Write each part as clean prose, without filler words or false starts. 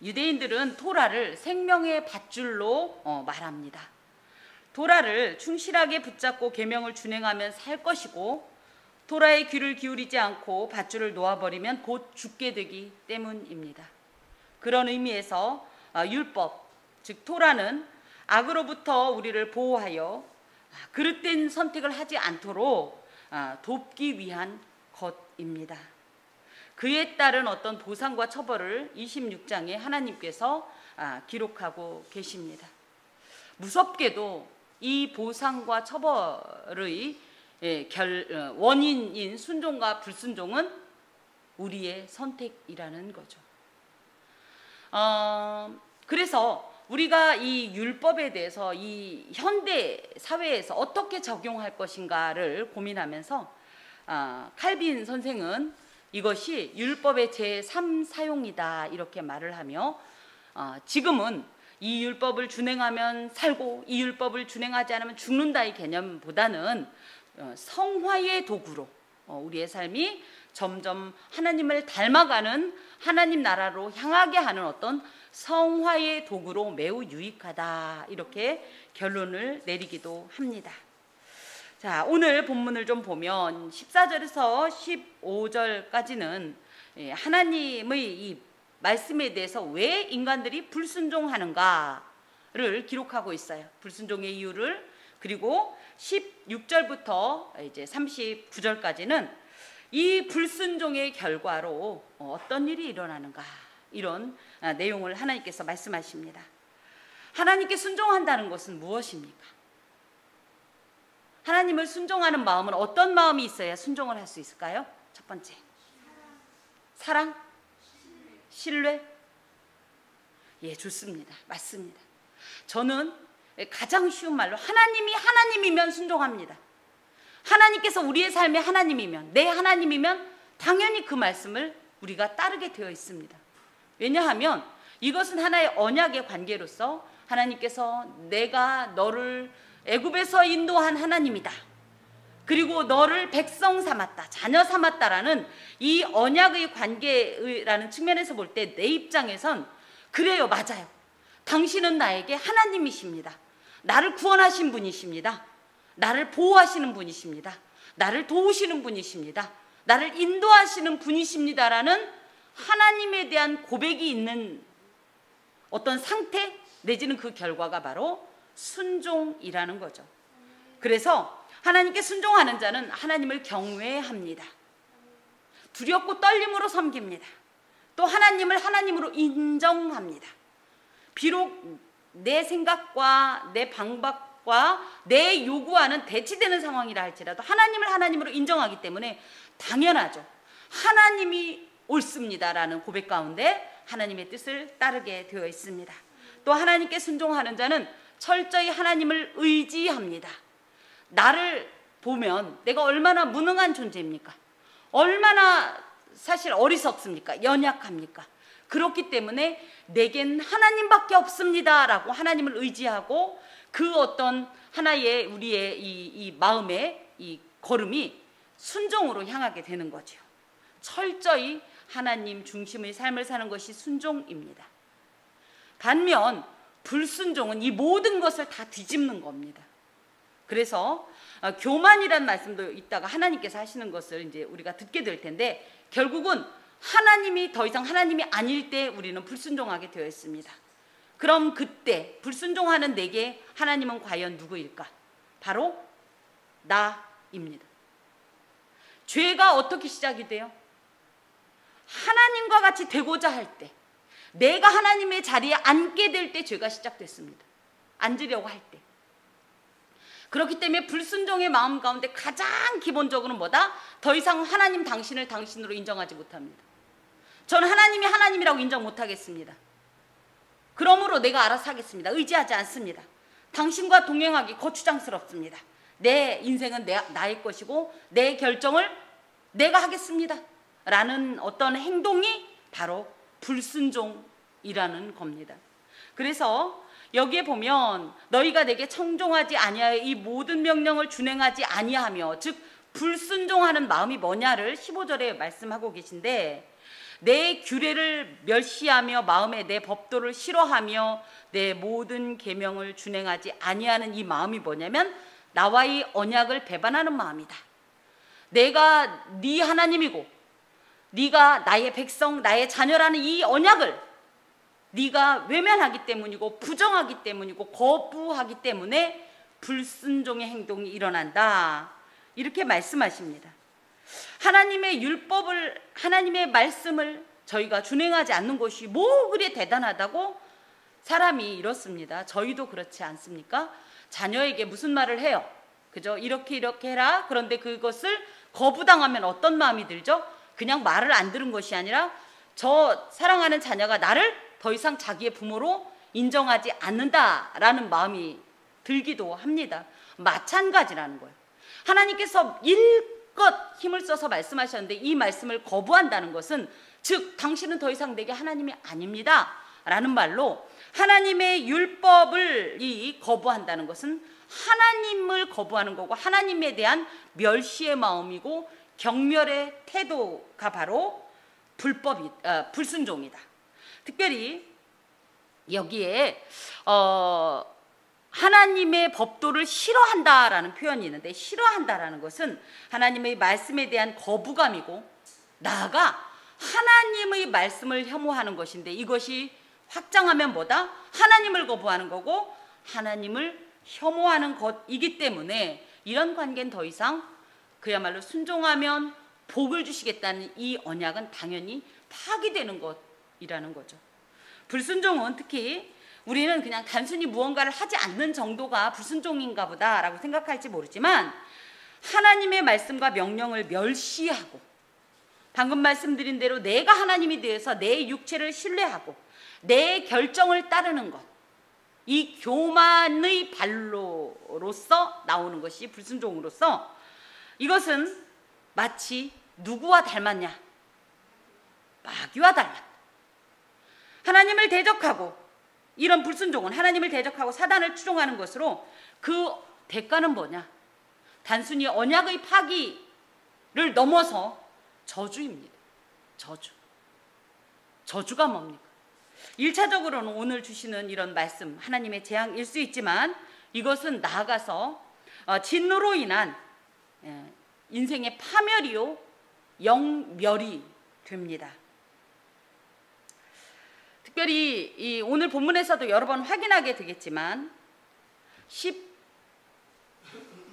유대인들은 토라를 생명의 밧줄로 말합니다. 토라를 충실하게 붙잡고 계명을 준행하면 살 것이고, 토라의 귀를 기울이지 않고 밧줄을 놓아버리면 곧 죽게 되기 때문입니다. 그런 의미에서 율법, 즉 토라는 악으로부터 우리를 보호하여 그릇된 선택을 하지 않도록 돕기 위한 것입니다. 그에 따른 어떤 보상과 처벌을 26장에 하나님께서 기록하고 계십니다. 무섭게도 이 보상과 처벌의 원인인 순종과 불순종은 우리의 선택이라는 거죠. 그래서 우리가 이 율법에 대해서 이 현대 사회에서 어떻게 적용할 것인가를 고민하면서 칼빈 선생은 이것이 율법의 제3사용이다 이렇게 말을 하며, 지금은 이 율법을 준행하면 살고 이 율법을 준행하지 않으면 죽는다의 개념보다는 성화의 도구로 우리의 삶이 점점 하나님을 닮아가는 하나님 나라로 향하게 하는 어떤 성화의 도구로 매우 유익하다 이렇게 결론을 내리기도 합니다. 자, 오늘 본문을 좀 보면 14절에서 15절까지는 하나님의 이 말씀에 대해서 왜 인간들이 불순종하는가를 기록하고 있어요. 불순종의 이유를. 그리고 16절부터 이제 39절까지는 이 불순종의 결과로 어떤 일이 일어나는가, 이런 내용을 하나님께서 말씀하십니다. 하나님께 순종한다는 것은 무엇입니까? 하나님을 순종하는 마음은 어떤 마음이 있어야 순종을 할 수 있을까요? 첫 번째, 사랑? 신뢰? 예, 좋습니다. 맞습니다. 저는 가장 쉬운 말로 하나님이 하나님이면 순종합니다. 하나님께서 우리의 삶의 하나님이면, 내 하나님이면 당연히 그 말씀을 우리가 따르게 되어 있습니다. 왜냐하면 이것은 하나의 언약의 관계로서 하나님께서 내가 너를 애굽에서 인도한 하나님이다, 그리고 너를 백성 삼았다, 자녀 삼았다라는 이 언약의 관계라는 측면에서 볼 때 내 입장에선 그래요, 맞아요. 당신은 나에게 하나님이십니다. 나를 구원하신 분이십니다. 나를 보호하시는 분이십니다. 나를 도우시는 분이십니다. 나를 인도하시는 분이십니다라는 하나님에 대한 고백이 있는 어떤 상태 내지는 그 결과가 바로 순종이라는 거죠. 그래서 하나님께 순종하는 자는 하나님을 경외합니다. 두렵고 떨림으로 섬깁니다. 또 하나님을 하나님으로 인정합니다. 비록 내 생각과 내 방법과 내 요구와는 대치되는 상황이라 할지라도 하나님을 하나님으로 인정하기 때문에 당연하죠. 하나님이 옳습니다라는 고백 가운데 하나님의 뜻을 따르게 되어 있습니다. 또 하나님께 순종하는 자는 철저히 하나님을 의지합니다. 나를 보면 내가 얼마나 무능한 존재입니까? 얼마나 사실 어리석습니까? 연약합니까? 그렇기 때문에 내겐 하나님밖에 없습니다 라고 하나님을 의지하고 그 어떤 하나의 우리의 이 마음의 이 걸음이 순종으로 향하게 되는 거죠. 철저히 하나님 중심의 삶을 사는 것이 순종입니다. 반면 불순종은 이 모든 것을 다 뒤집는 겁니다. 그래서 교만이라는 말씀도 있다가 하나님께서 하시는 것을 이제 우리가 듣게 될 텐데, 결국은 하나님이 더 이상 하나님이 아닐 때 우리는 불순종하게 되어 있습니다. 그럼 그때 불순종하는 내게 하나님은 과연 누구일까? 바로 나입니다. 죄가 어떻게 시작이 돼요? 하나님과 같이 되고자 할 때, 내가 하나님의 자리에 앉게 될 때 죄가 시작됐습니다. 앉으려고 할 때. 그렇기 때문에 불순종의 마음 가운데 가장 기본적으로는 뭐다? 더 이상 하나님 당신을 당신으로 인정하지 못합니다. 저는 하나님이 하나님이라고 인정 못하겠습니다. 그러므로 내가 알아서 하겠습니다. 의지하지 않습니다. 당신과 동행하기 거추장스럽습니다. 내 인생은 나의 것이고 내 결정을 내가 하겠습니다 라는 어떤 행동이 바로 불순종이라는 겁니다. 그래서 여기에 보면 너희가 내게 청종하지 아니하여 이 모든 명령을 준행하지 아니하며, 즉 불순종하는 마음이 뭐냐를 15절에 말씀하고 계신데, 내 규례를 멸시하며 마음에 내 법도를 싫어하며 내 모든 계명을 준행하지 아니하는 이 마음이 뭐냐면 나와의 언약을 배반하는 마음이다. 내가 네 하나님이고 네가 나의 백성, 나의 자녀라는 이 언약을 네가 외면하기 때문이고 부정하기 때문이고 거부하기 때문에 불순종의 행동이 일어난다. 이렇게 말씀하십니다. 하나님의 율법을, 하나님의 말씀을 저희가 준행하지 않는 것이 뭐 그리 대단하다고 사람이 이렇습니다. 저희도 그렇지 않습니까? 자녀에게 무슨 말을 해요? 그죠? 이렇게 해라. 그런데 그것을 거부당하면 어떤 마음이 들죠? 그냥 말을 안 들은 것이 아니라 저 사랑하는 자녀가 나를 더 이상 자기의 부모로 인정하지 않는다라는 마음이 들기도 합니다. 마찬가지라는 거예요. 하나님께서 일껏 힘을 써서 말씀하셨는데 이 말씀을 거부한다는 것은 즉 당신은 더 이상 내게 하나님이 아닙니다 라는 말로 하나님의 율법을 거부한다는 것은 하나님을 거부하는 거고 하나님에 대한 멸시의 마음이고 경멸의 태도가 바로 불순종이다. 특별히 여기에 하나님의 법도를 싫어한다라는 표현이 있는데 싫어한다라는 것은 하나님의 말씀에 대한 거부감이고 나아가 하나님의 말씀을 혐오하는 것인데 이것이 확장하면 뭐다? 하나님을 거부하는 거고 하나님을 혐오하는 것이기 때문에 이런 관계는 더 이상 그야말로 순종하면 복을 주시겠다는 이 언약은 당연히 파기되는 것이라는 거죠. 불순종은 특히 우리는 그냥 단순히 무언가를 하지 않는 정도가 불순종인가 보다라고 생각할지 모르지만 하나님의 말씀과 명령을 멸시하고 방금 말씀드린 대로 내가 하나님이 되어서 내 육체를 신뢰하고 내 결정을 따르는 것, 이 교만의 발로로서 나오는 것이 불순종으로서 이것은 마치 누구와 닮았냐? 마귀와 닮았다. 하나님을 대적하고 이런 불순종은 하나님을 대적하고 사단을 추종하는 것으로 그 대가는 뭐냐? 단순히 언약의 파기를 넘어서 저주입니다. 저주가 뭡니까? 1차적으로는 오늘 주시는 이런 말씀 하나님의 재앙일 수 있지만 이것은 나아가서 진노로 인한 인생의 파멸이요 영멸이 됩니다. 특별히 이 오늘 본문에서도 여러 번 확인하게 되겠지만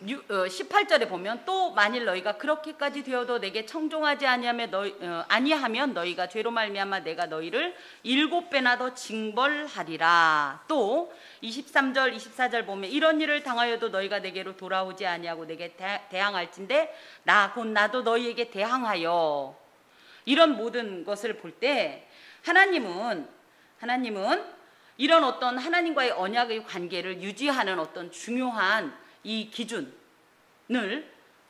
18절에 보면 또 만일 너희가 그렇게까지 되어도 내게 청종하지 아니하면 너희가 죄로 말미암아 내가 너희를 7배나 더 징벌하리라. 또 23절 24절 보면 이런 일을 당하여도 너희가 내게로 돌아오지 아니하고 내게 대항할진대 곧 나도 너희에게 대항하여. 이런 모든 것을 볼 때 하나님은 이런 어떤 하나님과의 언약의 관계를 유지하는 어떤 중요한 이 기준을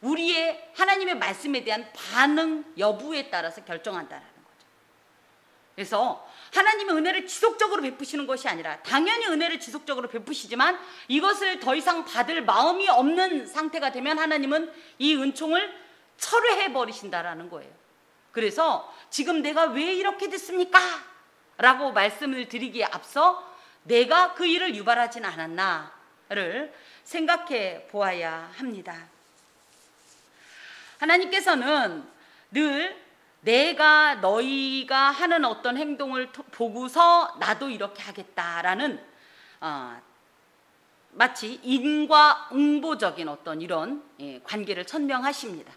우리의 하나님의 말씀에 대한 반응 여부에 따라서 결정한다는 거죠. 그래서 하나님의 은혜를 지속적으로 베푸시는 것이 아니라 당연히 은혜를 지속적으로 베푸시지만 이것을 더 이상 받을 마음이 없는 상태가 되면 하나님은 이 은총을 철회해 버리신다라는 거예요. 그래서 지금 내가 왜 이렇게 됐습니까? 라고 말씀을 드리기에 앞서 내가 그 일을 유발하진 않았나를 생각해 보아야 합니다. 하나님께서는 늘 내가 너희가 하는 어떤 행동을 보고서 나도 이렇게 하겠다라는 마치 인과응보적인 어떤 이런 관계를 천명하십니다.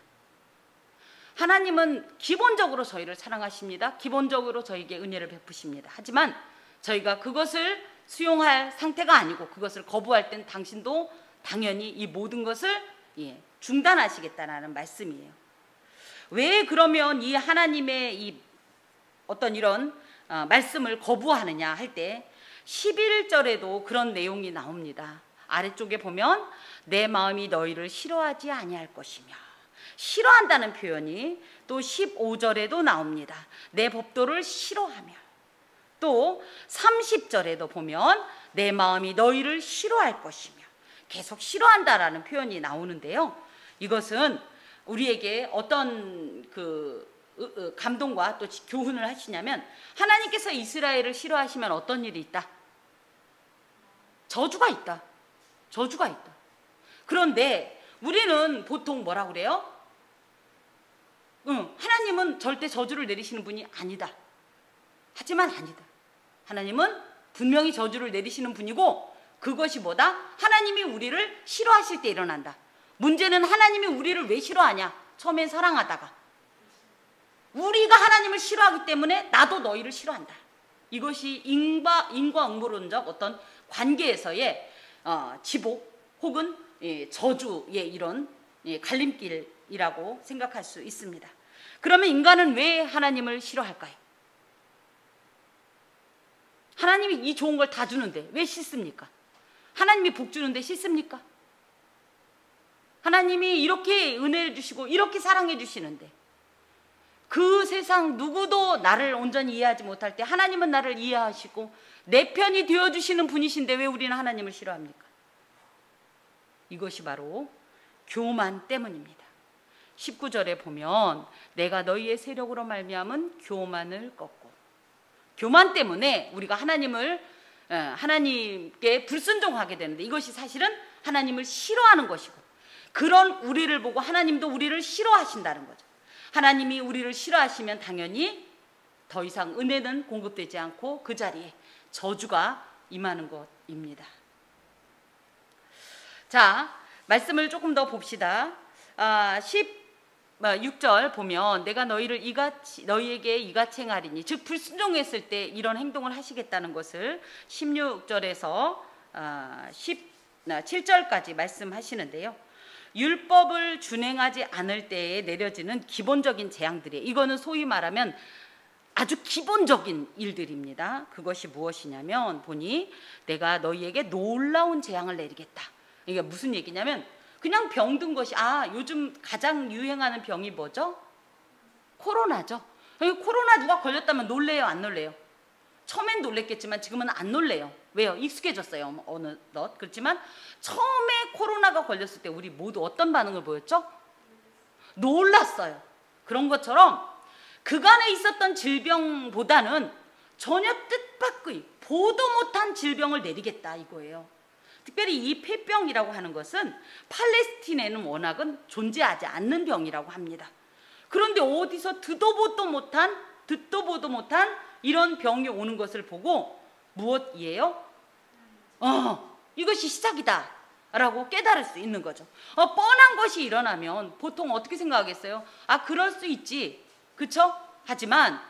하나님은 기본적으로 저희를 사랑하십니다. 기본적으로 저희에게 은혜를 베푸십니다. 하지만 저희가 그것을 수용할 상태가 아니고 그것을 거부할 땐 당신도 당연히 이 모든 것을 중단하시겠다는 말씀이에요. 왜 그러면 이 하나님의 이 어떤 이런 말씀을 거부하느냐 할 때 11절에도 그런 내용이 나옵니다. 아래쪽에 보면 내 마음이 너희를 싫어하지 아니할 것이며 싫어한다는 표현이 또 15절에도 나옵니다. 내 법도를 싫어하며 또 30절에도 보면 내 마음이 너희를 싫어할 것이며 계속 싫어한다라는 표현이 나오는데요. 이것은 우리에게 어떤 감동과 또 교훈을 하시냐면, 하나님께서 이스라엘을 싫어하시면 어떤 일이 있다? 저주가 있다. 저주가 있다. 그런데 우리는 보통 뭐라 그래요? 하나님은 절대 저주를 내리시는 분이 아니다. 하지만 아니다. 하나님은 분명히 저주를 내리시는 분이고, 그것이 뭐다? 하나님이 우리를 싫어하실 때 일어난다. 문제는 하나님이 우리를 왜 싫어하냐? 처음엔 사랑하다가 우리가 하나님을 싫어하기 때문에 나도 너희를 싫어한다. 이것이 인과응보론적 어떤 관계에서의 지복 혹은 저주의 이런 갈림길이라고 생각할 수 있습니다. 그러면 인간은 왜 하나님을 싫어할까요? 하나님이 이 좋은 걸 다 주는데 왜 싫습니까? 하나님이 복 주는데 싫습니까? 하나님이 이렇게 은혜를 주시고 이렇게 사랑해 주시는데, 그 세상 누구도 나를 온전히 이해하지 못할 때 하나님은 나를 이해하시고 내 편이 되어주시는 분이신데 왜 우리는 하나님을 싫어합니까? 이것이 바로 교만 때문입니다. 19절에 보면 내가 너희의 세력으로 말미암은 교만을 꺾고, 교만 때문에 우리가 하나님께 불순종하게 되는데, 이것이 사실은 하나님을 싫어하는 것이고, 그런 우리를 보고 하나님도 우리를 싫어하신다는 거죠. 하나님이 우리를 싫어하시면 당연히 더 이상 은혜는 공급되지 않고 그 자리에 저주가 임하는 것입니다. 자, 말씀을 조금 더 봅시다. 16절 보면 내가 너희에게 이같이 행하리니, 즉 불순종했을 때 이런 행동을 하시겠다는 것을 16절에서 17절까지 말씀하시는데요. 율법을 준행하지 않을 때에 내려지는 기본적인 재앙들이에요. 이거는 소위 말하면 아주 기본적인 일들입니다. 그것이 무엇이냐면, 보니 내가 너희에게 놀라운 재앙을 내리겠다. 이게 무슨 얘기냐면, 그냥 병든 것이, 요즘 가장 유행하는 병이 뭐죠? 코로나죠. 코로나 누가 걸렸다면 놀래요, 안 놀래요? 처음엔 놀랬겠지만 지금은 안 놀래요. 왜요? 익숙해졌어요, 어느덧. 그렇지만 처음에 코로나가 걸렸을 때 우리 모두 어떤 반응을 보였죠? 놀랐어요. 그런 것처럼 그간에 있었던 질병보다는 전혀 뜻밖의 보도 못한 질병을 내리겠다, 이거예요. 특별히 이 폐병이라고 하는 것은 팔레스틴에는 워낙은 존재하지 않는 병이라고 합니다. 그런데 어디서 듣도 보도 못한 이런 병이 오는 것을 보고 무엇이에요? 이것이 시작이다 라고 깨달을 수 있는 거죠. 뻔한 것이 일어나면 보통 어떻게 생각하겠어요? 그럴 수 있지, 그쵸? 하지만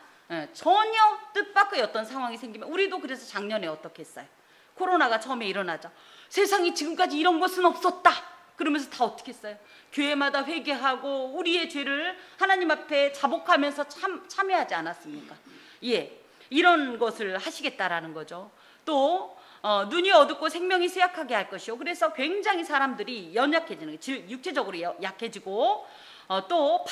전혀 뜻밖의 어떤 상황이 생기면, 우리도 그래서 작년에 어떻게 했어요? 코로나가 처음에 일어나죠. 세상에 지금까지 이런 것은 없었다 그러면서 다 어떻게 했어요? 교회마다 회개하고 우리의 죄를 하나님 앞에 자복하면서 참여하지 않았습니까? 예, 이런 것을 하시겠다라는 거죠. 또 눈이 어둡고 생명이 쇠약하게 할 것이요. 그래서 굉장히 사람들이 연약해지는, 즉 육체적으로 약해지고, 또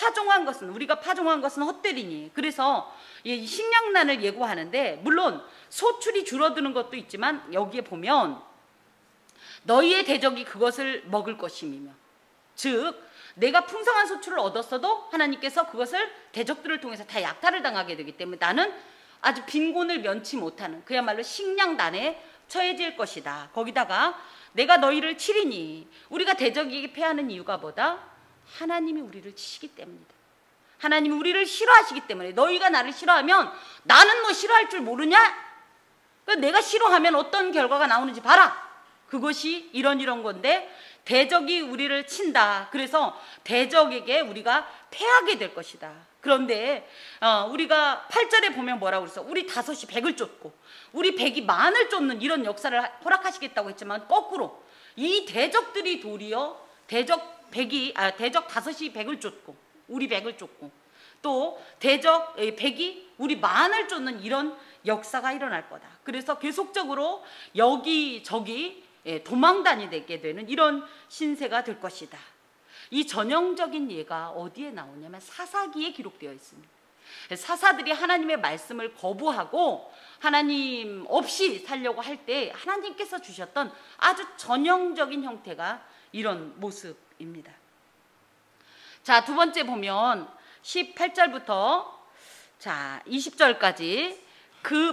우리가 파종한 것은 헛되리니. 그래서 식량난을 예고하는데, 물론 소출이 줄어드는 것도 있지만 여기에 보면 너희의 대적이 그것을 먹을 것임이며, 즉 내가 풍성한 소출을 얻었어도 하나님께서 그것을 대적들을 통해서 다 약탈을 당하게 되기 때문에 나는 아주 빈곤을 면치 못하는, 그야말로 식량난에 처해질 것이다. 거기다가 내가 너희를 치리니, 우리가 대적에게 패하는 이유가 뭐다? 하나님이 우리를 치시기 때문이다. 하나님이 우리를 싫어하시기 때문에. 너희가 나를 싫어하면 나는 뭐 싫어할 줄 모르냐? 내가 싫어하면 어떤 결과가 나오는지 봐라. 그것이 이런 건데, 대적이 우리를 친다. 그래서 대적에게 우리가 패하게 될 것이다. 그런데 우리가 8절에 보면 뭐라고 그랬어? 우리 5이 100을 쫓고 우리 100이 만을 쫓는 이런 역사를 허락하시겠다고 했지만, 거꾸로 이 대적들이 도리어 대적 5이 100을 쫓고 우리 100을 쫓고, 또 대적 100이 우리 만을 쫓는 이런 역사가 일어날 거다. 그래서 계속적으로 여기저기 도망다니게 되는 이런 신세가 될 것이다. 이 전형적인 예가 어디에 나오냐면 사사기에 기록되어 있습니다. 사사들이 하나님의 말씀을 거부하고 하나님 없이 살려고 할 때 하나님께서 주셨던 아주 전형적인 형태가 이런 모습입니다. 자, 두 번째 보면 18절부터 자 20절까지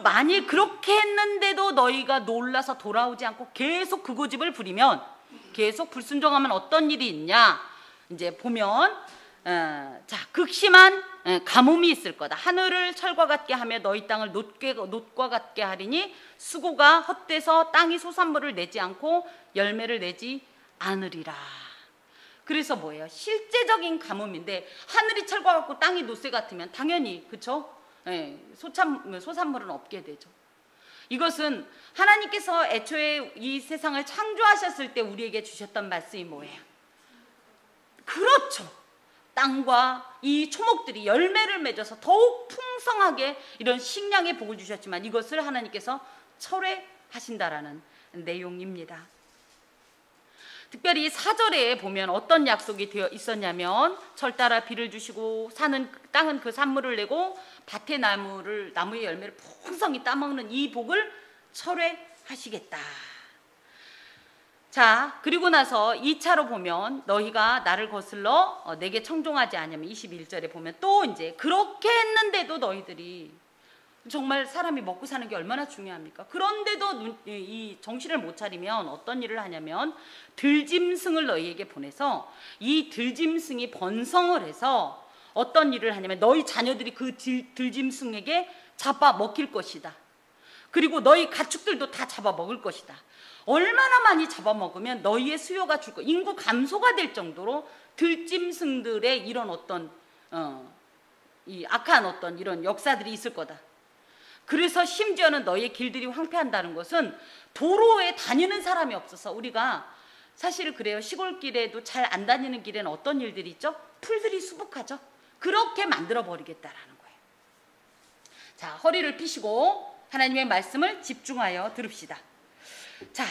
만일 그렇게 했는데도 너희가 놀라서 돌아오지 않고 계속 그 고집을 부리면, 계속 불순종하면 어떤 일이 있냐 이제 보면 자 극심한 가뭄이 있을 거다. 하늘을 철과 같게 하며 너희 땅을 놋과 같게 하리니 수고가 헛돼서 땅이 소산물을 내지 않고 열매를 내지 않으리라. 그래서 뭐예요? 실제적인 가뭄인데 하늘이 철과 같고 땅이 놋새 같으면 당연히 그쵸? 소산물은 없게 되죠. 이것은 하나님께서 애초에 이 세상을 창조하셨을 때 우리에게 주셨던 말씀이 뭐예요? 그렇죠. 땅과 이 초목들이 열매를 맺어서 더욱 풍성하게 이런 식량의 복을 주셨지만 이것을 하나님께서 철회하신다라는 내용입니다. 특별히 4절에 보면 어떤 약속이 되어 있었냐면 철 따라 비를 주시고 땅은 그 산물을 내고 밭의 나무의 열매를 풍성히 따먹는 이 복을 철회하시겠다. 자 그리고 나서 2차로 보면 너희가 나를 거슬러 내게 청종하지 않으면 21절에 보면 또 이제 그렇게 했는데도 너희들이 정말 사람이 먹고 사는 게 얼마나 중요합니까? 그런데도 이 정신을 못 차리면 어떤 일을 하냐면 들짐승을 너희에게 보내서 이 들짐승이 번성을 해서 어떤 일을 하냐면 너희 자녀들이 그 들짐승에게 잡아먹힐 것이다. 그리고 너희 가축들도 다 잡아먹을 것이다. 얼마나 많이 잡아먹으면 너희의 수요가 줄 거, 인구 감소가 될 정도로 들짐승들의 이런 어떤 이 악한 어떤 이런 역사들이 있을 거다. 그래서 심지어는 너희의 길들이 황폐한다는 것은 도로에 다니는 사람이 없어서, 우리가 사실 그래요. 시골길에도 잘 안 다니는 길에는 어떤 일들이 있죠? 풀들이 수북하죠. 그렇게 만들어 버리겠다라는 거예요. 자, 허리를 펴시고 하나님의 말씀을 집중하여 들읍시다. 자,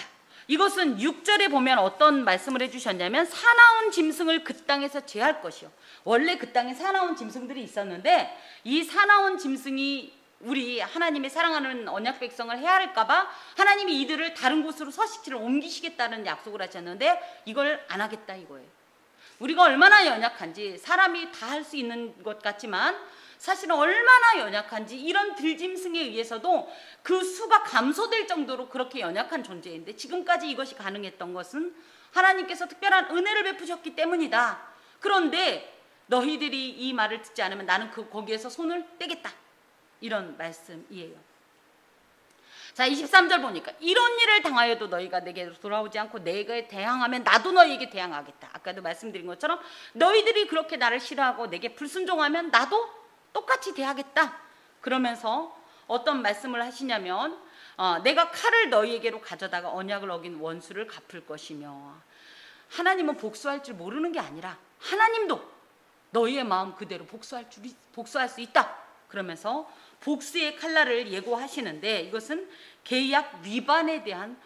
이것은 6절에 보면 어떤 말씀을 해주셨냐면 사나운 짐승을 그 땅에서 제할 것이요. 원래 그 땅에 사나운 짐승들이 있었는데 이 사나운 짐승이 우리 하나님의 사랑하는 언약 백성을 해할까봐 하나님이 이들을 다른 곳으로 서식지를 옮기시겠다는 약속을 하셨는데 이걸 안 하겠다 이거예요. 우리가 얼마나 연약한지, 사람이 다 할 수 있는 것 같지만 사실은 얼마나 연약한지, 이런 들짐승에 의해서도 그 수가 감소될 정도로 그렇게 연약한 존재인데 지금까지 이것이 가능했던 것은 하나님께서 특별한 은혜를 베푸셨기 때문이다. 그런데 너희들이 이 말을 듣지 않으면 나는 거기에서 손을 떼겠다, 이런 말씀이에요. 자 23절 보니까 이런 일을 당하여도 너희가 내게 돌아오지 않고 내게 대항하면 나도 너희에게 대항하겠다. 아까도 말씀드린 것처럼 너희들이 그렇게 나를 싫어하고 내게 불순종하면 나도 똑같이 대하겠다. 그러면서 어떤 말씀을 하시냐면 내가 칼을 너희에게로 가져다가 언약을 어긴 원수를 갚을 것이며, 하나님은 복수할 줄 모르는 게 아니라 하나님도 너희의 마음 그대로 복수할 수 있다. 그러면서 복수의 칼날을 예고하시는데 이것은 계약 위반에 대한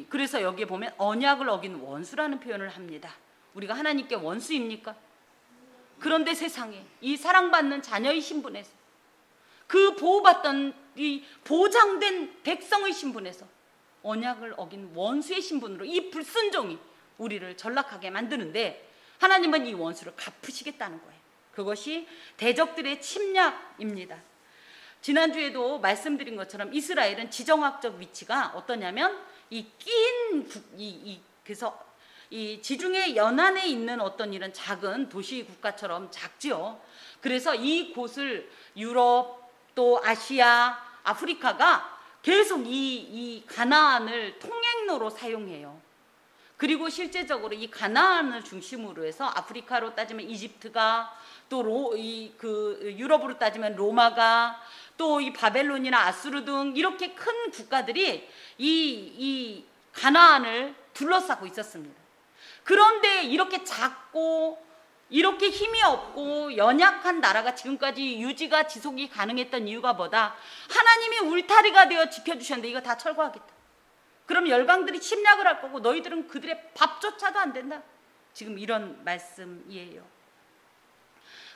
그래서 여기에 보면 언약을 어긴 원수라는 표현을 합니다. 우리가 하나님께 원수입니까? 그런데 세상에 이 사랑받는 자녀의 신분에서, 그 보호받던 이 보장된 백성의 신분에서 언약을 어긴 원수의 신분으로 이 불순종이 우리를 전락하게 만드는데 하나님은 이 원수를 갚으시겠다는 거예요. 그것이 대적들의 침략입니다. 지난주에도 말씀드린 것처럼 이스라엘은 지정학적 위치가 어떠냐면 그래서 이 지중해 연안에 있는 어떤 이런 작은 도시 국가처럼 작지요. 그래서 이 곳을 유럽 또 아시아, 아프리카가 계속 이 가나안을 통행로로 사용해요. 그리고 실제적으로 이 가나안을 중심으로 해서 아프리카로 따지면 이집트가, 또 유럽으로 따지면 로마가, 또 이 바벨론이나 아수르 등 이렇게 큰 국가들이 이 가나안을 둘러싸고 있었습니다. 그런데 이렇게 작고 이렇게 힘이 없고 연약한 나라가 지금까지 유지가 지속이 가능했던 이유가 뭐다? 하나님이 울타리가 되어 지켜주셨는데 이거 다 철거하겠다. 그럼 열강들이 침략을 할 거고 너희들은 그들의 밥조차도 안 된다. 지금 이런 말씀이에요.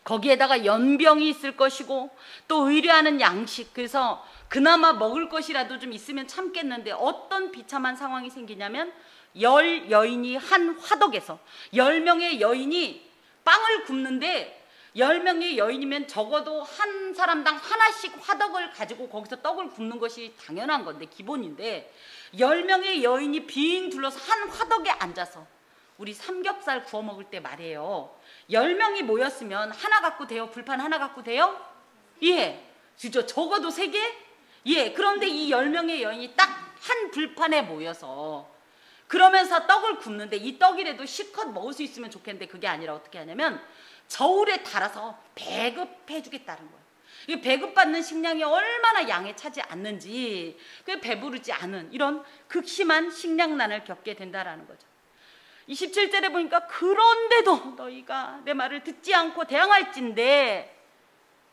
거기에다가 연병이 있을 것이고 또 의뢰하는 양식, 그래서 그나마 먹을 것이라도 좀 있으면 참겠는데 어떤 비참한 상황이 생기냐면 10 여인이 한 화덕에서 10명의 여인이 빵을 굽는데 10명의 여인이면 적어도 한 사람당 하나씩 화덕을 가지고 거기서 떡을 굽는 것이 당연한 건데, 기본인데 10명의 여인이 빙 둘러서 한 화덕에 앉아서 우리 삼겹살 구워 먹을 때 말이에요. 10명이 모였으면 하나 갖고 돼요? 불판 하나 갖고 돼요? 예. 그죠? 적어도 3개? 예. 그런데 이 10명의 여인이 딱 한 불판에 모여서 그러면서 떡을 굽는데, 이 떡이라도 실컷 먹을 수 있으면 좋겠는데 그게 아니라 어떻게 하냐면 저울에 달아서 배급해 주겠다는 거예요. 이 배급받는 식량이 얼마나 양에 차지 않는지, 그 배부르지 않은 이런 극심한 식량난을 겪게 된다라는 거죠. 27절에 보니까 그런데도 너희가 내 말을 듣지 않고 대항할진대,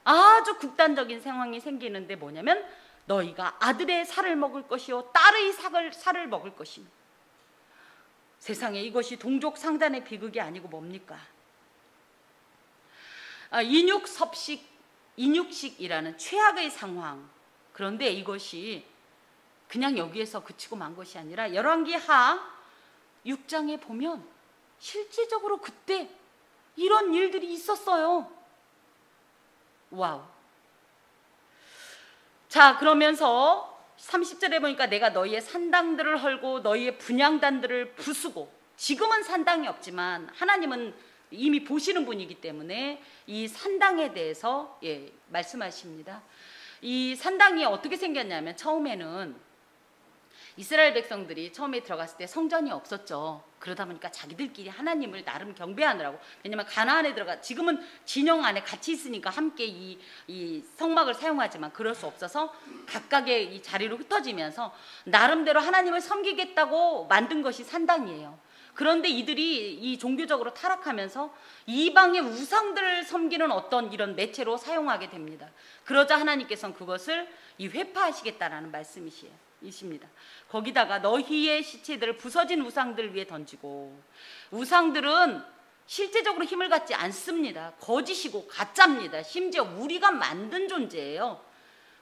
아주 극단적인 상황이 생기는데 뭐냐면 너희가 아들의 살을 먹을 것이요 딸의 살을 먹을 것이며. 세상에 이것이 동족 상단의 비극이 아니고 뭡니까? 인육식이라는 최악의 상황. 그런데 이것이 그냥 여기에서 그치고 만 것이 아니라 열왕기하 6장에 보면 실제적으로 그때 이런 일들이 있었어요. 와우. 자, 그러면서 30절에 보니까 내가 너희의 산당들을 헐고 너희의 분향단들을 부수고, 지금은 산당이 없지만 하나님은 이미 보시는 분이기 때문에 이 산당에 대해서 말씀하십니다. 이 산당이 어떻게 생겼냐면, 처음에는 이스라엘 백성들이 처음에 들어갔을 때 성전이 없었죠. 그러다 보니까 자기들끼리 하나님을 나름 경배하느라고, 왜냐면 가나안에 들어가, 지금은 진영 안에 같이 있으니까 함께 이 성막을 사용하지만 그럴 수 없어서 각각의 이 자리로 흩어지면서 나름대로 하나님을 섬기겠다고 만든 것이 산당이에요. 그런데 이들이 이 종교적으로 타락하면서 이방의 우상들을 섬기는 어떤 이런 매체로 사용하게 됩니다. 그러자 하나님께서는 그것을 회파하시겠다라는 말씀이십니다. 거기다가 너희의 시체들을 부서진 우상들 위에 던지고, 우상들은 실제적으로 힘을 갖지 않습니다. 거짓이고 가짜입니다. 심지어 우리가 만든 존재예요.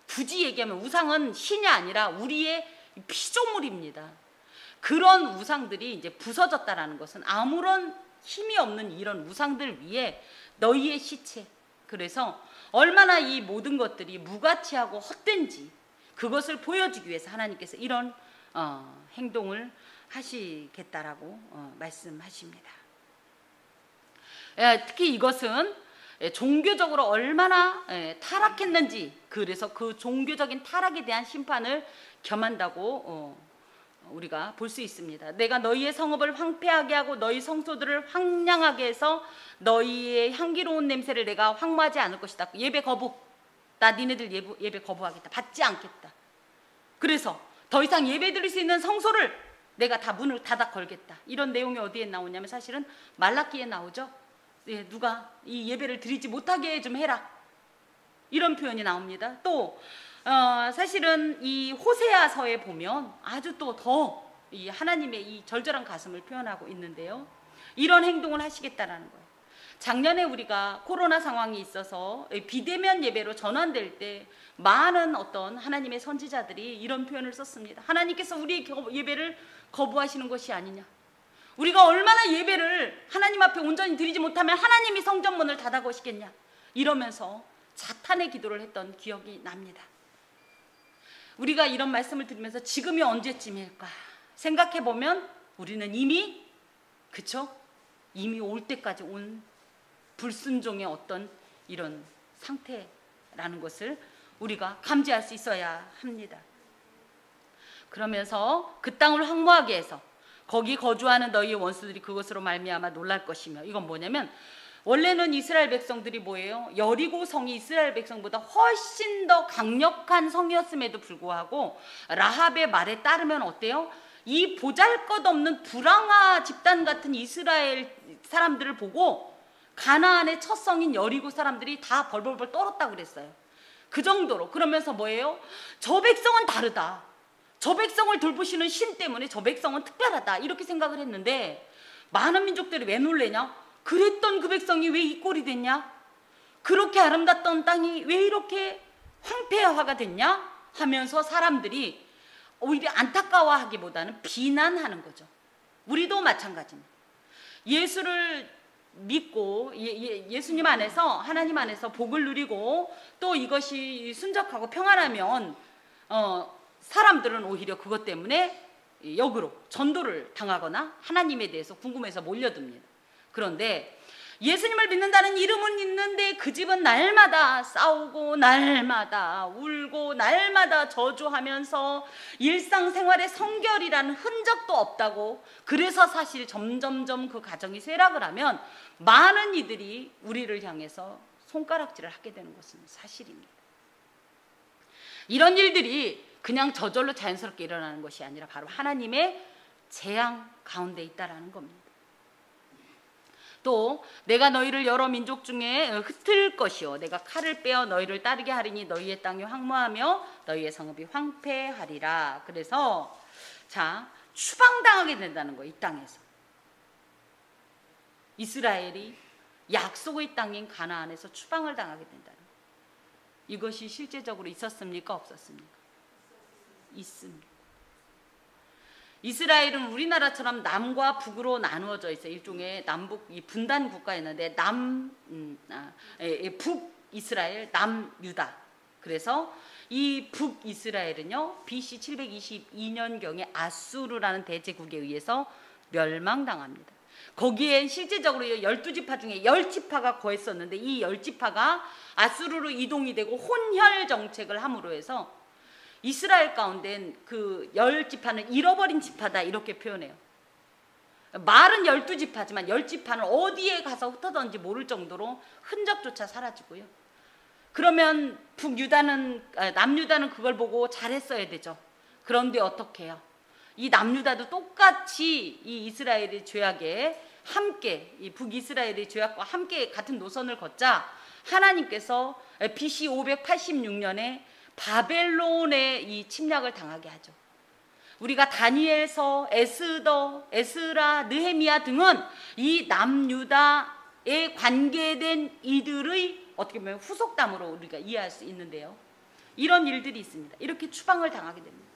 굳이 얘기하면 우상은 신이 아니라 우리의 피조물입니다. 그런 우상들이 이제 부서졌다라는 것은 아무런 힘이 없는 이런 우상들 위에 너희의 시체, 그래서 얼마나 이 모든 것들이 무가치하고 헛된지 그것을 보여주기 위해서 하나님께서 이런 행동을 하시겠다라고 말씀하십니다. 특히 이것은 종교적으로 얼마나 타락했는지, 그래서 그 종교적인 타락에 대한 심판을 겸한다고 우리가 볼 수 있습니다. 내가 너희의 성읍을 황폐하게 하고 너희 성소들을 황량하게 해서 너희의 향기로운 냄새를 내가 황무하지 않을 것이다. 예배 거부. 나 니네들 예배 거부하겠다. 받지 않겠다. 그래서 더 이상 예배 드릴 수 있는 성소를 내가 다 문을 닫아 걸겠다. 이런 내용이 어디에 나오냐면 사실은 말라기에 나오죠. 누가 이 예배를 드리지 못하게 좀 해라. 이런 표현이 나옵니다. 또 사실은 이 호세아서에 보면 아주 또 더 이 하나님의 이 절절한 가슴을 표현하고 있는데요. 이런 행동을 하시겠다라는 거예요. 작년에 우리가 코로나 상황이 있어서 비대면 예배로 전환될 때 많은 어떤 하나님의 선지자들이 이런 표현을 썼습니다. 하나님께서 우리의 예배를 거부하시는 것이 아니냐. 우리가 얼마나 예배를 하나님 앞에 온전히 드리지 못하면 하나님이 성전문을 닫아 거시겠냐. 이러면서 자탄의 기도를 했던 기억이 납니다. 우리가 이런 말씀을 드리면서 지금이 언제쯤일까 생각해보면 우리는 이미, 그쵸? 이미 올 때까지 온 불순종의 어떤 이런 상태라는 것을 우리가 감지할 수 있어야 합니다. 그러면서 그 땅을 황무하게 해서 거기 거주하는 너희의 원수들이 그것으로 말미암아 놀랄 것이며, 이건 뭐냐면 원래는 이스라엘 백성들이 뭐예요? 여리고 성이 이스라엘 백성보다 훨씬 더 강력한 성이었음에도 불구하고 라합의 말에 따르면 어때요? 이 보잘것없는 불황아 집단 같은 이스라엘 사람들을 보고 가나안의 첫 성인 여리고 사람들이 다 벌벌벌 떨었다고 그랬어요. 그 정도로. 그러면서 뭐예요? 저 백성은 다르다. 저 백성을 돌보시는 신 때문에 저 백성은 특별하다. 이렇게 생각을 했는데 많은 민족들이 왜 놀래냐? 그랬던 그 백성이 왜 이 꼴이 됐냐? 그렇게 아름답던 땅이 왜 이렇게 황폐화가 됐냐? 하면서 사람들이 오히려 안타까워하기보다는 비난하는 거죠. 우리도 마찬가지입니다. 예수를 믿고 예수님 안에서 하나님 안에서 복을 누리고 또 이것이 순적하고 평안하면 사람들은 오히려 그것 때문에 역으로 전도를 당하거나 하나님에 대해서 궁금해서 몰려듭니다. 그런데 예수님을 믿는다는 이름은 있는데 그 집은 날마다 싸우고 날마다 울고 날마다 저주하면서 일상생활에 성결이라는 흔적도 없다고, 그래서 사실 점점점 그 가정이 쇠락을 하면 많은 이들이 우리를 향해서 손가락질을 하게 되는 것은 사실입니다. 이런 일들이 그냥 저절로 자연스럽게 일어나는 것이 아니라 바로 하나님의 재앙 가운데 있다라는 겁니다. 또 내가 너희를 여러 민족 중에 흩을 것이요 내가 칼을 빼어 너희를 따르게 하리니 너희의 땅이 황무하며 너희의 성읍이 황폐하리라. 그래서 자, 추방당하게 된다는 거예요. 이 땅에서 이스라엘이 약속의 땅인 가나안에서 추방을 당하게 된다는 거예요. 이것이 실제적으로 있었습니까? 없었습니까? 있습니다. 이스라엘은 우리나라처럼 남과 북으로 나누어져 있어요. 일종의 남북 이 분단 국가였는데 북이스라엘, 남유다. 그래서 이 북이스라엘은요 BC 722년경에 아수르라는 대제국에 의해서 멸망당합니다. 거기에 실제적으로 12지파 중에 10지파가 거했었는데 이 10지파가 아수르로 이동이 되고 혼혈 정책을 함으로 해서 이스라엘 가운데 그 10지파는 잃어버린 지파다 이렇게 표현해요. 말은 12지파지만 10지파는 어디에 가서 흩어졌는지 모를 정도로 흔적조차 사라지고요. 그러면 남유다는 그걸 보고 잘했어야 되죠. 그런데 어떻게 해요? 이 남유다도 똑같이 이 이스라엘의 죄악에 함께 이 북이스라엘의 죄악과 함께 같은 노선을 걷자 하나님께서 BC 586년에 바벨론의 이 침략을 당하게 하죠. 우리가 다니엘서, 에스라, 느헤미야 등은 이 남유다에 관계된 이들의 어떻게 보면 후속담으로 우리가 이해할 수 있는데요. 이런 일들이 있습니다. 이렇게 추방을 당하게 됩니다.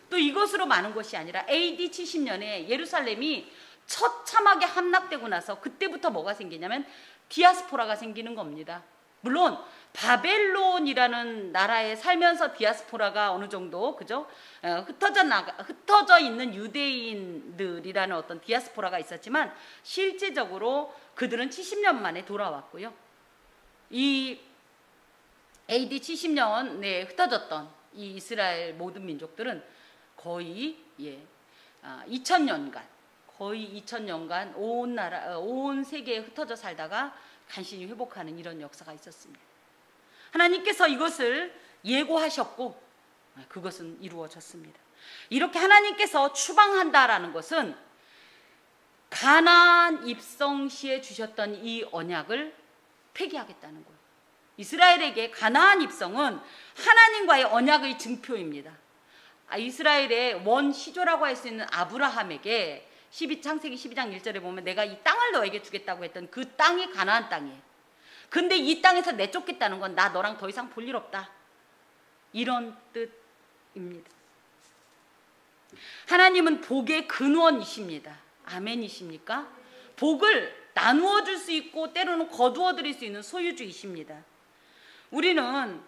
또 이것으로 많은 것이 아니라 AD 70년에 예루살렘이 처참하게 함락되고 나서 그때부터 뭐가 생기냐면 디아스포라가 생기는 겁니다. 물론 바벨론이라는 나라에 살면서 디아스포라가 어느 정도 그죠? 흩어져 있는 유대인들이라는 어떤 디아스포라가 있었지만 실제적으로 그들은 70년 만에 돌아왔고요. 이 AD 70년에 흩어졌던 이 이스라엘 모든 민족들은 거의 2000년간 온 세계에 흩어져 살다가 간신히 회복하는 이런 역사가 있었습니다. 하나님께서 이것을 예고하셨고 그것은 이루어졌습니다. 이렇게 하나님께서 추방한다라는 것은 가나안 입성 시에 주셨던 이 언약을 폐기하겠다는 거예요. 이스라엘에게 가나안 입성은 하나님과의 언약의 증표입니다. 이스라엘의 원시조라고 할 수 있는 아브라함에게 창세기 12장 1절에 보면 내가 이 땅을 너에게 주겠다고 했던 그 땅이 가나안 땅이에요. 근데 이 땅에서 내쫓겠다는 건 나 너랑 더 이상 볼 일 없다. 이런 뜻입니다. 하나님은 복의 근원이십니다. 아멘이십니까? 복을 나누어 줄 수 있고 때로는 거두어 드릴 수 있는 소유주이십니다. 우리는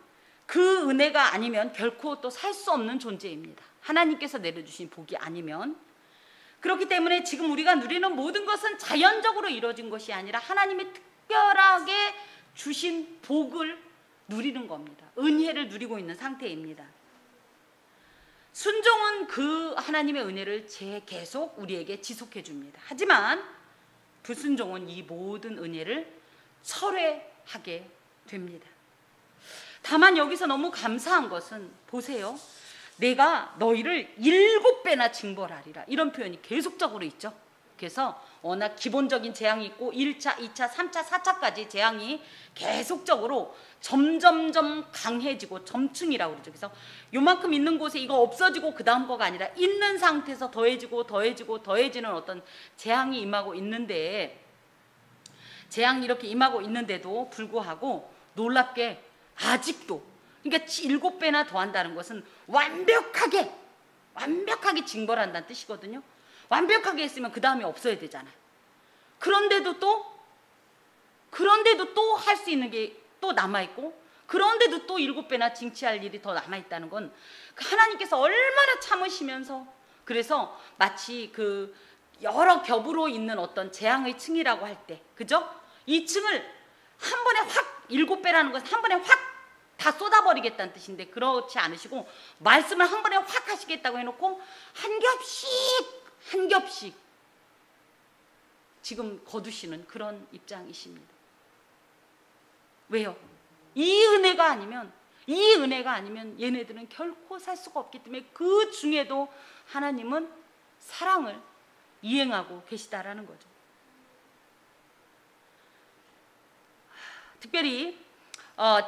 그 은혜가 아니면 결코 또 살 수 없는 존재입니다. 하나님께서 내려주신 복이 아니면. 그렇기 때문에 지금 우리가 누리는 모든 것은 자연적으로 이루어진 것이 아니라 하나님이 특별하게 주신 복을 누리는 겁니다. 은혜를 누리고 있는 상태입니다. 순종은 그 하나님의 은혜를 계속 우리에게 지속해 줍니다. 하지만 불순종은 이 모든 은혜를 철회하게 됩니다. 다만 여기서 너무 감사한 것은 보세요. 내가 너희를 7배나 징벌하리라. 이런 표현이 계속적으로 있죠. 그래서 워낙 기본적인 재앙이 있고 1차, 2차, 3차, 4차까지 재앙이 계속적으로 점점점 강해지고 점층이라고 그러죠. 그래서 요만큼 있는 곳에 이거 없어지고 그 다음 거가 아니라 있는 상태에서 더해지는 어떤 재앙이 임하고 있는데 재앙이 이렇게 임하고 있는데도 불구하고 놀랍게 아직도 그러니까 7배나 더한다는 것은 완벽하게 징벌한다는 뜻이거든요. 완벽하게 했으면 그 다음에 없어야 되잖아요. 그런데도 또 그런데도 또 할 수 있는 게 또 남아있고, 그런데도 또 7배나 징치할 일이 더 남아있다는 건 하나님께서 얼마나 참으시면서, 그래서 마치 그 여러 겹으로 있는 어떤 재앙의 층이라고 할 때, 그죠? 이 층을 한 번에 확, 7배라는 것은 한 번에 확 다 쏟아버리겠다는 뜻인데, 그렇지 않으시고 말씀을 한 번에 확 하시겠다고 해놓고 한 겹씩 한 겹씩 지금 거두시는 그런 입장이십니다. 왜요? 이 은혜가 아니면 얘네들은 결코 살 수가 없기 때문에, 그 중에도 하나님은 사랑을 이행하고 계시다라는 거죠. 특별히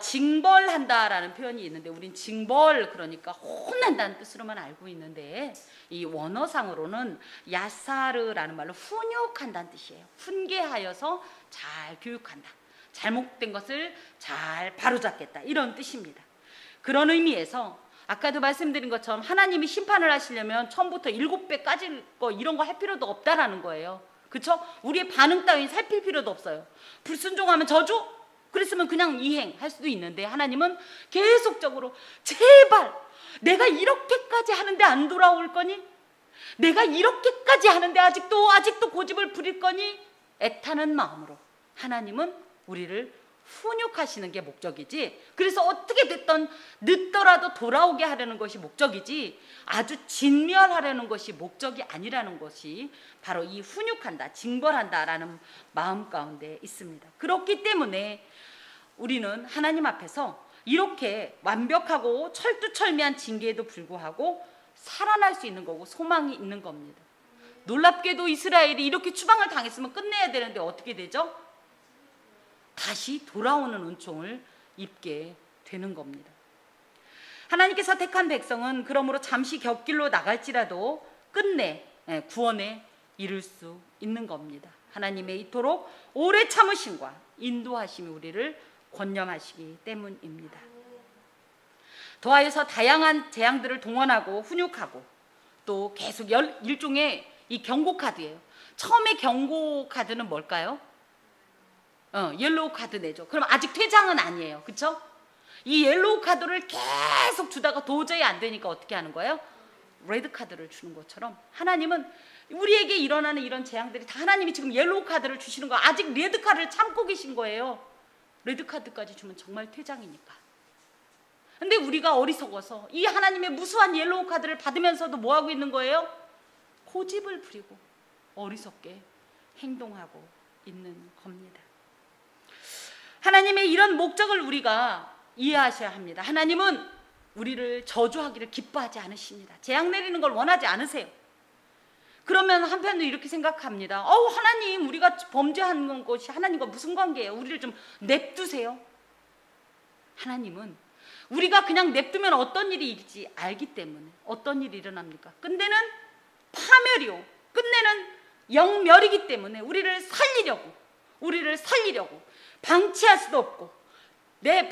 징벌한다라는 표현이 있는데, 우린 징벌, 그러니까 혼난다는 뜻으로만 알고 있는데, 이 원어상으로는 야사르라는 말로 훈육한다는 뜻이에요. 훈계하여서 잘 교육한다, 잘못된 것을 잘 바로잡겠다, 이런 뜻입니다. 그런 의미에서 아까도 말씀드린 것처럼 하나님이 심판을 하시려면 처음부터 7배까지 이런 거 할 필요도 없다라는 거예요. 그렇죠? 우리의 반응 따윈 살필 필요도 없어요. 불순종하면 저주? 그랬으면 그냥 이행할 수도 있는데, 하나님은 계속적으로 제발 내가 이렇게까지 하는데 안 돌아올 거니? 내가 이렇게까지 하는데 아직도 고집을 부릴 거니? 애타는 마음으로 하나님은 우리를 훈육하시는 게 목적이지, 그래서 어떻게 됐든 늦더라도 돌아오게 하려는 것이 목적이지, 아주 진멸하려는 것이 목적이 아니라는 것이 바로 이 훈육한다, 징벌한다라는 마음 가운데 있습니다. 그렇기 때문에 우리는 하나님 앞에서 이렇게 완벽하고 철두철미한 징계에도 불구하고 살아날 수 있는 거고 소망이 있는 겁니다. 놀랍게도 이스라엘이 이렇게 추방을 당했으면 끝내야 되는데 어떻게 되죠? 다시 돌아오는 은총을 입게 되는 겁니다. 하나님께서 택한 백성은 그러므로 잠시 곁길로 나갈지라도 끝내 구원에 이를 수 있는 겁니다. 하나님의 이토록 오래 참으심과 인도하심이 우리를 권념하시기 때문입니다. 더하여서 다양한 재앙들을 동원하고 훈육하고, 또 계속 일종의 이 경고 카드예요. 처음에 경고 카드는 뭘까요? 옐로우 카드 내죠. 그럼 아직 퇴장은 아니에요. 그렇죠? 이 옐로우 카드를 계속 주다가 도저히 안 되니까 어떻게 하는 거예요? 레드 카드를 주는 것처럼 하나님은 우리에게 일어나는 이런 재앙들이 다 하나님이 지금 옐로우 카드를 주시는 거, 아직 레드 카드를 참고 계신 거예요. 레드 카드까지 주면 정말 퇴장이니까. 근데 우리가 어리석어서 이 하나님의 무수한 옐로우 카드를 받으면서도 뭐 하고 있는 거예요? 고집을 부리고 어리석게 행동하고 있는 겁니다. 하나님의 이런 목적을 우리가 이해하셔야 합니다. 하나님은 우리를 저주하기를 기뻐하지 않으십니다. 재앙 내리는 걸 원하지 않으세요. 그러면 한편으로 이렇게 생각합니다. 하나님, 우리가 범죄한 것이 하나님과 무슨 관계예요? 우리를 좀 냅두세요. 하나님은 우리가 그냥 냅두면 어떤 일이 일지 알기 때문에. 어떤 일이 일어납니까? 끝내는 파멸이요, 끝내는 영멸이기 때문에 우리를 살리려고 방치할 수도 없고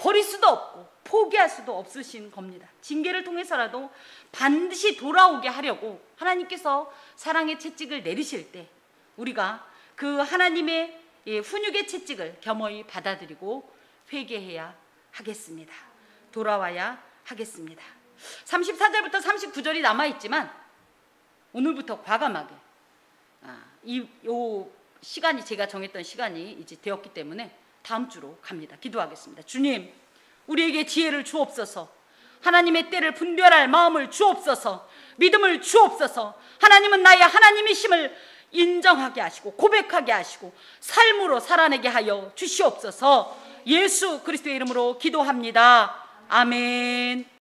버릴 수도 없고 포기할 수도 없으신 겁니다. 징계를 통해서라도 반드시 돌아오게 하려고 하나님께서 사랑의 채찍을 내리실 때 우리가 그 하나님의 훈육의 채찍을 겸허히 받아들이고 회개해야 하겠습니다. 돌아와야 하겠습니다. 34절부터 39절이 남아있지만 오늘부터 과감하게 이 시간이, 제가 정했던 시간이 이제 되었기 때문에 다음 주로 갑니다. 기도하겠습니다. 주님, 우리에게 지혜를 주옵소서. 하나님의 때를 분별할 마음을 주옵소서. 믿음을 주옵소서. 하나님은 나의 하나님이심을 인정하게 하시고 고백하게 하시고 삶으로 살아내게 하여 주시옵소서. 예수 그리스도의 이름으로 기도합니다. 아멘.